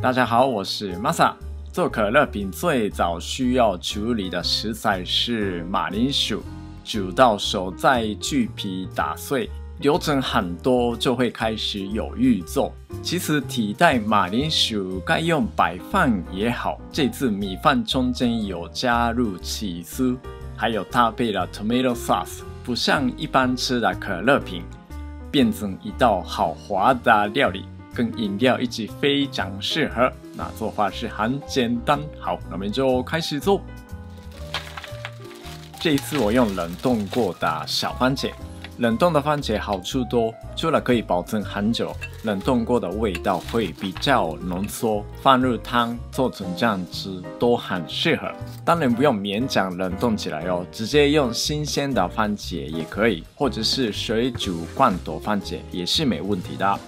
大家好，我是 Masa。做可乐饼最早需要处理的食材是马铃薯，煮到熟再去皮打碎，流程很多就会开始有预做。其实替代马铃薯该用白饭也好，这次米饭中间有加入起司，还有搭配了 tomato sauce， 不像一般吃的可乐饼，变成一道好滑的料理，跟饮料一起非常适合。那做法是很简单，好，那我们就开始做。这一次我用冷冻过的小番茄，冷冻的番茄好处多，除了可以保存很久，冷冻过的味道会比较浓缩，放入汤做成酱汁都很适合。当然不用勉强冷冻起来哦，直接用新鲜的番茄也可以，或者是水煮罐头番茄也是没问题的。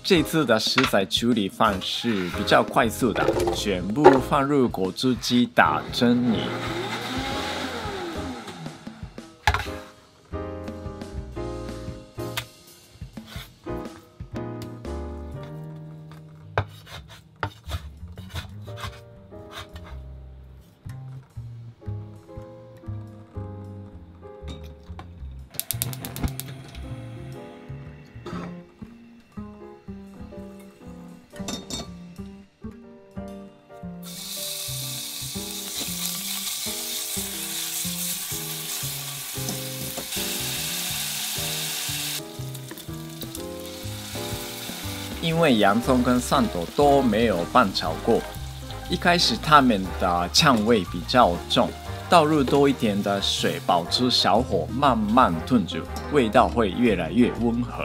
这次的食材处理方式比较快速的，全部放入果汁机打蒸里。因为洋葱跟蒜头都没有拌炒过，一开始它们的呛味比较重，倒入多一点的水，保持小火慢慢炖煮，味道会越来越温和。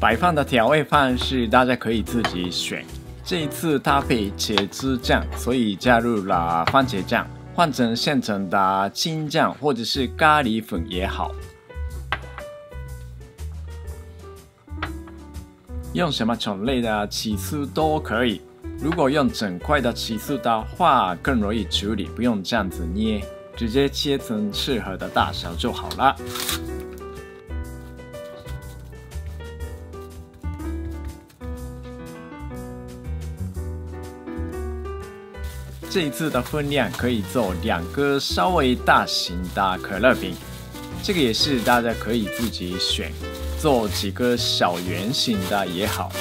白饭的调味方式大家可以自己选，这一次搭配茄汁酱，所以加入了番茄酱，换成现成的青酱或者是咖喱粉也好。用什么种类的起司都可以，如果用整块的起司的话更容易处理，不用这样子捏，直接切成适合的大小就好了。这一次的分量可以做2个稍微大型的可乐饼，这个也是大家可以自己选，做几个小圆形的也好。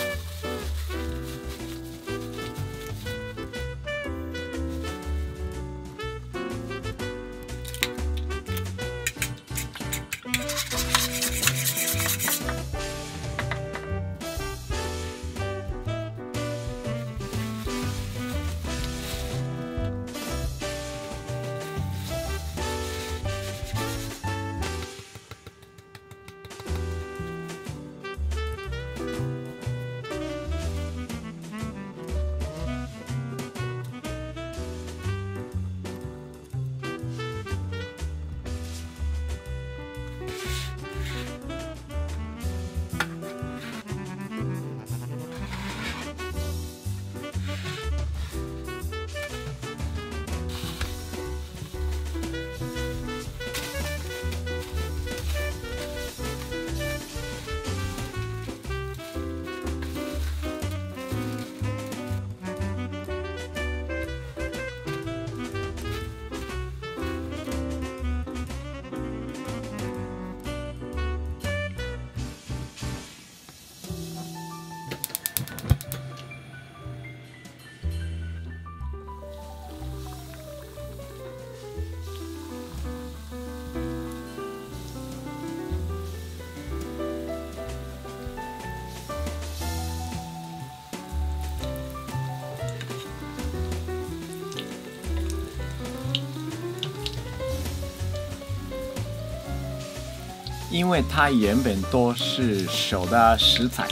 因为它原本都是熟的食材，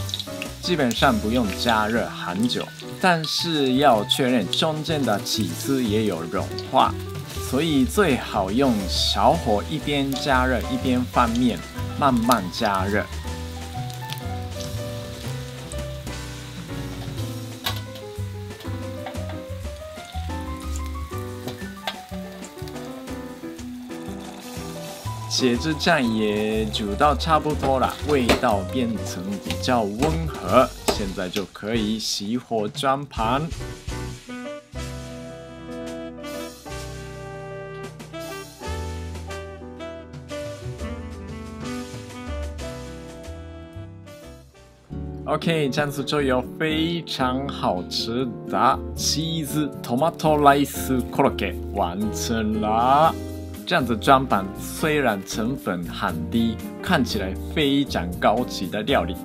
基本上不用加热很久。但是要确认中间的起司也有融化，所以最好用小火一边加热一边翻面，慢慢加热。茄子酱也煮到差不多了，味道变成比较温和，现在就可以熄火装盘。OK， 这样子就有非常好吃的cheese tomato rice korokke 完成了。这样子装盘虽然成本很低，看起来非常高级的料理，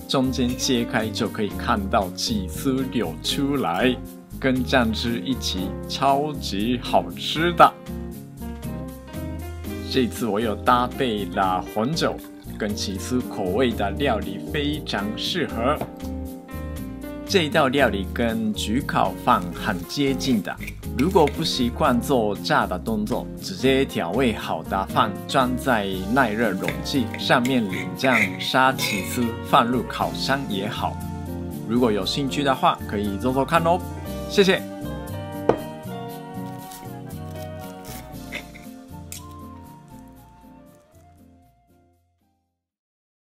中间切开就可以看到起司流出来，跟酱汁一起，超级好吃的。这次我有搭配了红酒跟起司口味的料理，非常适合。这道料理跟焗烤饭很接近的。如果不习惯做炸的动作，直接调味好的饭装在耐热容器，上面淋酱、沙起司，放入烤箱也好。如果有兴趣的话，可以做做看哦。谢谢。